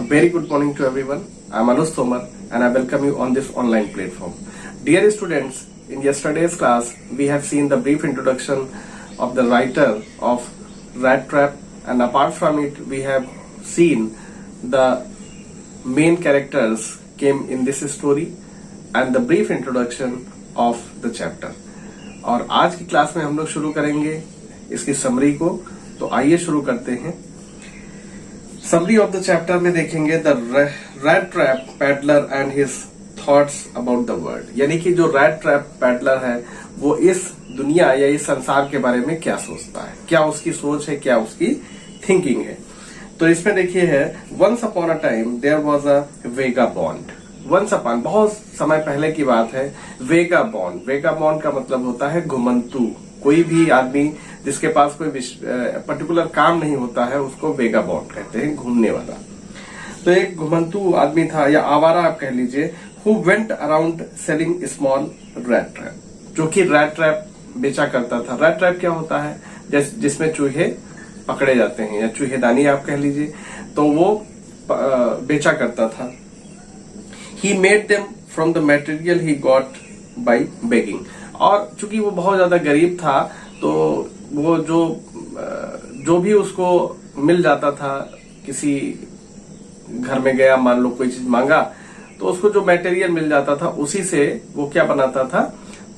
A very good morning to everyone. I am Anush Tomar and I welcome you on this online platform. Dear students, in yesterday's class we have seen the brief introduction of the writer of Rat Trap, and apart from it we have seen the main characters came in this story and the brief introduction of the chapter. और आज की class में हम लोग शुरू करेंगे इसकी summary को, तो आइए शुरू करते हैं। समरी ऑफ द चैप्टर में देखेंगे the rat trap peddler and his thoughts about the world, यानी कि जो रैट ट्रैप पैडलर है वो इस दुनिया या इस संसार के बारे में क्या सोचता है, क्या उसकी सोच है, क्या उसकी थिंकिंग है। तो इसमें देखिए है once upon a time there was a vagabond. Once upon बहुत समय पहले की बात है। वेगाबॉन्ड, वेगाबॉन्ड का मतलब होता है घुमंतु। कोई भी आदमी जिसके पास कोई पर्टिकुलर काम नहीं होता है उसको वेगाबॉन्ड कहते हैं, घूमने वाला। तो एक घुमंतु आदमी था या आवारा आप कह लीजिए, who went around selling small rat trap, जो कि रैट ट्रैप बेचा करता था। रैट ट्रैप क्या होता है, जिसमें चूहे पकड़े जाते हैं या चूहेदानी आप कह लीजिए, तो वो बेचा करता था। He made them from the material he got by begging, और चूंकि वो बहुत ज्यादा गरीब था तो वो जो भी उसको मिल जाता था, किसी घर में गया, मान लो कोई चीज मांगा, तो उसको जो मटेरियल मिल जाता था उसी से वो क्या बनाता था,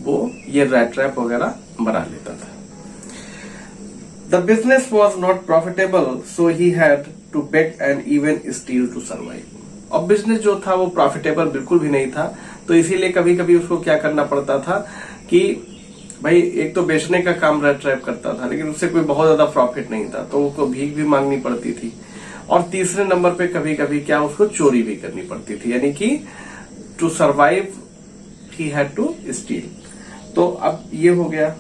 वो ये रैट ट्रैप वगैरह बना लेता था। The business was not profitable so he had to beg and even steal to survive. और बिजनेस जो था वो प्रॉफिटेबल बिल्कुल भी नहीं था, तो इसीलिए कभी कभी उसको क्या करना पड़ता था कि भाई एक तो बेचने का काम रैट ट्रैप करता था लेकिन उससे कोई बहुत ज्यादा प्रॉफिट नहीं था, तो उसको भीख भी मांगनी पड़ती थी। और तीसरे नंबर पे कभी कभी क्या उसको चोरी भी करनी पड़ती थी, यानी कि to survive he had to steal. तो अब ये हो गया।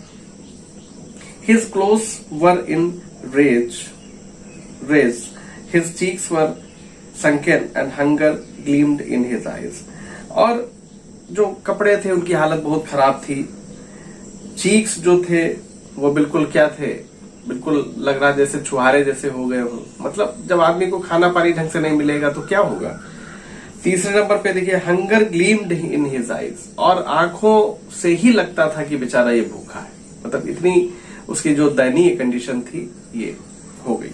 His clothes were in rags, his cheeks were sunken and hunger gleamed in his eyes। और जो कपड़े थे उनकी हालत बहुत खराब थी। चीक्स जो थे वो बिल्कुल क्या थे, बिल्कुल लग रहा जैसे छुहारे जैसे हो गए हो। मतलब जब आदमी को खाना पानी ढंग से नहीं मिलेगा तो क्या होगा। तीसरे नंबर पे देखिए hunger gleamed in his eyes, और आंखों से ही लगता था कि बेचारा ये भूखा है। मतलब इतनी उसकी जो दयनीय कंडीशन थी ये हो गई।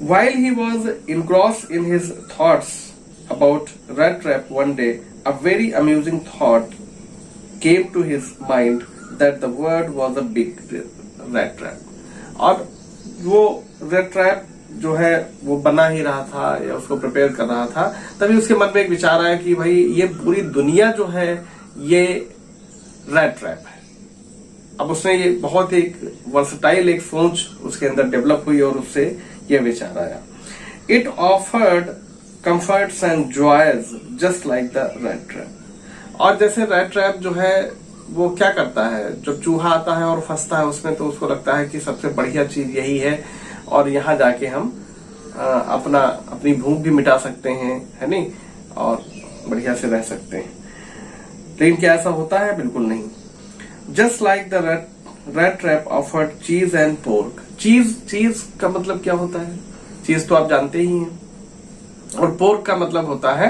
While he was engrossed in his thoughts about Rat Trap, one day a very amusing thought came to his mind that the world was a big rat trap। और वो rat trap जो है वो बना ही रहा था या उसको प्रिपेयर कर रहा था, तभी उसके मन में एक विचार आया कि भाई ये पूरी दुनिया जो है ये rat trap है। अब उसने ये बहुत एक वर्सटाइल एक सोच उसके अंदर डेवलप हुई और उससे यह विचार आया। It offered comforts and joys just like the rat trap. और जैसे रैट ट्रैप जो है वो क्या करता है, जब चूहा आता है और फंसता है उसमें, तो उसको लगता है कि सबसे बढ़िया चीज यही है और यहाँ जाके हम अपनी भूख भी मिटा सकते हैं, है नहीं, और बढ़िया से रह सकते हैं। लेकिन क्या ऐसा होता है? बिल्कुल नहीं। Just like the rat trap offered चीज एंड पोर्क। चीज का मतलब क्या होता है? चीज तो आप जानते ही हैं। और पोर्क का मतलब होता है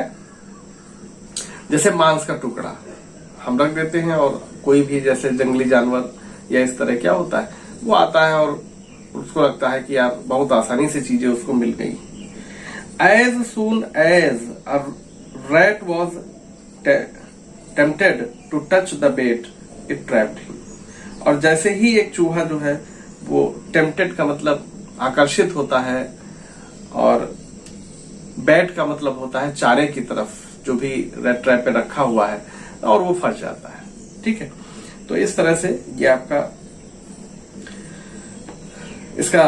जैसे मांस का टुकड़ा हम रख देते हैं, और कोई भी जैसे जंगली जानवर या इस तरह क्या होता है, वो आता है और उसको लगता है कि यार बहुत आसानी से चीजें उसको मिल गई। As soon as a rat was tempted to touch the bait it trapped him. और जैसे ही एक चूहा जो है वो टेम्प्टेड का मतलब आकर्षित होता है, और बैट का मतलब होता है चारे की तरफ जो भी रेड ट्रैप पे रखा हुआ है, और वो फंस जाता है। ठीक है, तो इस तरह से ये आपका इसका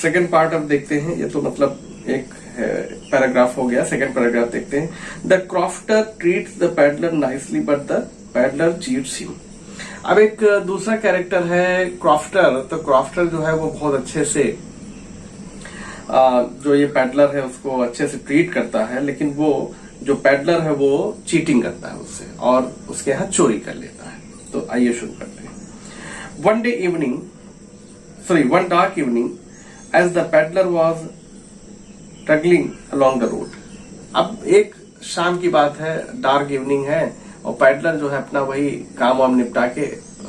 सेकंड पार्ट अब देखते हैं। ये तो मतलब एक पैराग्राफ हो गया। सेकंड पैराग्राफ देखते हैं। The crofter treats the peddler nicely but the peddler cheats him. अब एक दूसरा कैरेक्टर है क्रॉफ्टर। तो क्रॉफ्टर जो है वो बहुत अच्छे से जो ये पैडलर है उसको अच्छे से ट्रीट करता है, लेकिन वो जो पैडलर है वो चीटिंग करता है उससे और उसके यहाँ चोरी कर लेता है। तो आइए शुरू करते हैं। One dark evening, as the peddler was struggling along the road. अब एक शाम की बात है, डार्क इवनिंग है और पैडलर जो है अपना वही काम वाम निपटा के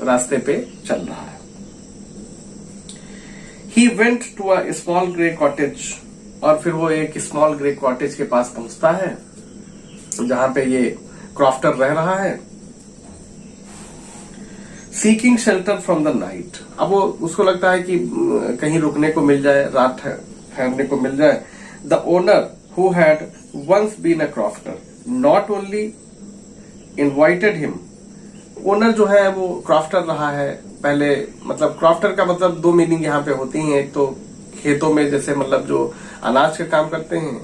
रास्ते पे चल रहा है। He went to a small grey cottage, और फिर वो एक स्मॉल ग्रे कॉटेज के पास पहुंचता है जहां पे ये क्रॉफ्टर रह रहा है। Seeking shelter from the night, अब वो उसको लगता है कि कहीं रुकने को मिल जाए, रात ठहरने को मिल जाए। The owner who had once been a crofter not only invited him, owner जो है वो क्रॉफ्टर रहा है पहले, मतलब क्रॉफ्टर का मतलब दो मीनिंग यहाँ पे होती हैं। एक तो खेतों में जैसे मतलब जो अनाज का काम करते हैं,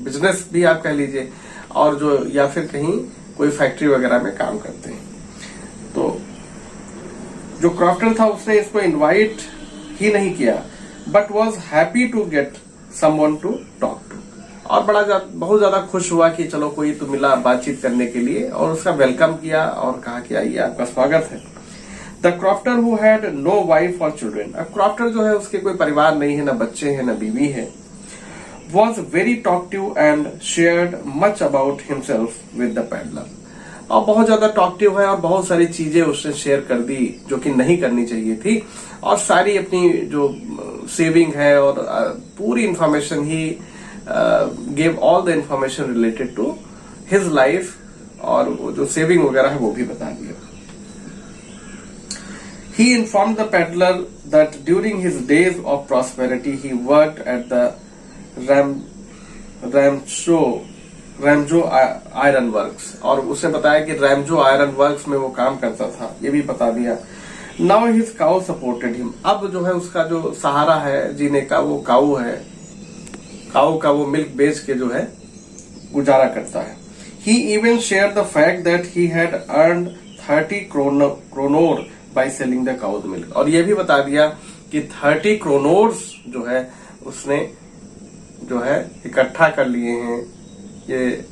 बिजनेस भी आप कह लीजिए, और जो या फिर कहीं कोई फैक्ट्री वगैरह में काम करते हैं। तो जो क्रॉफ्टर था उसने इसको इनवाइट ही नहीं किया, but was happy to get someone to talk to, और बहुत ज्यादा खुश हुआ कि चलो कोई तो मिला बातचीत करने के लिए, और उसका वेलकम किया और कहा कि आइए आपका स्वागत है। The crofter who had no wife और चिल्ड्रेन, अब क्रॉफ्टर जो है उसके कोई परिवार नहीं है, ना बच्चे हैं ना बीवी है। Was very talkative and shared much about himself with the peddler, और बहुत ज्यादा टॉकटिव है और बहुत सारी चीजें उसने शेयर कर दी जो कि नहीं करनी चाहिए थी, और सारी अपनी जो सेविंग है और पूरी इंफॉर्मेशन ही gave all the information related to his life, और वो जो सेविंग वगैरह है वो भी बता दिया। He informed the peddler that during his days of prosperity he worked at the रैमजो आयरन वर्क्स, और उसे बताया कि रैमजो आयरन वर्क्स में वो काम करता था, ये भी बता दिया। Now his cow supported him, अब जो है उसका जो सहारा है जीने का वो काऊ है, काऊ का वो मिल्क बेच के जो है गुजारा करता है। He even share the fact that he had earned 30 kronor by selling the cow's milk, और ये भी बता दिया कि 30 क्रोनोर्स जो है उसने जो है इकट्ठा कर लिए हैं। ये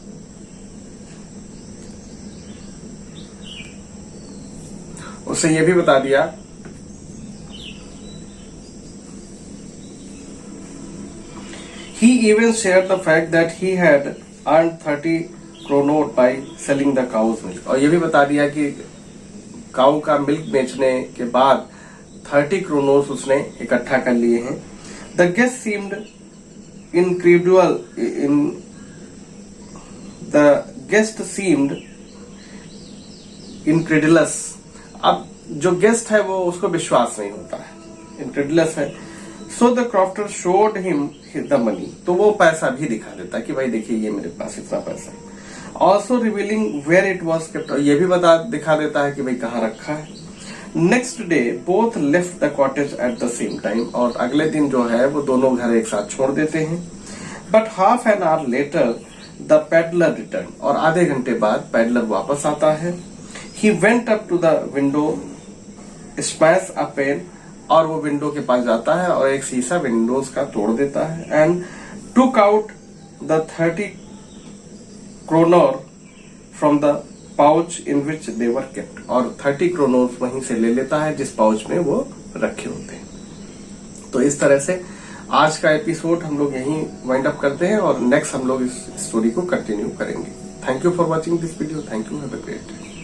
उससे ये भी बता दिया he even shared the fact that he had earned 30 kronor by selling the cow's milk, और ये भी बता दिया कि काऊ का मिल्क बेचने के बाद 30 क्रोनोर्स उसने इकट्ठा कर लिए हैं। द गेस्ट सीम्ड इनक्रेडुलस, अब जो गेस्ट है वो उसको विश्वास नहीं होता है, इनक्रेडुलस है। So the crofter showed him the money, तो वो पैसा भी दिखा देता है कि भाई देखिए ये मेरे पास इतना पैसा है। Also revealing where it was kept, ये भी दिखा देता है कि भाई कहाँ रखा है। Next day both left the cottage at the same time, और अगले दिन जो है वो दोनों घर एक साथ छोड़ देते हैं। But half an hour later the peddler return, और आधे घंटे बाद पैडलर वापस आता है। He went up to the window smash a pane, और वो विंडो के पास जाता है और एक शीशा विंडोज का तोड़ देता है। And took out the 30 kronor from the pouch in which they were kept, और 30 क्रोनोर वहीं से ले लेता है जिस पाउच में वो रखे होते हैं। तो इस तरह से आज का एपिसोड हम लोग यहीं वाइंड अप करते हैं, और नेक्स्ट हम लोग इस स्टोरी को कंटिन्यू करेंगे। Thank you for watching this video. Thank you, have a great day.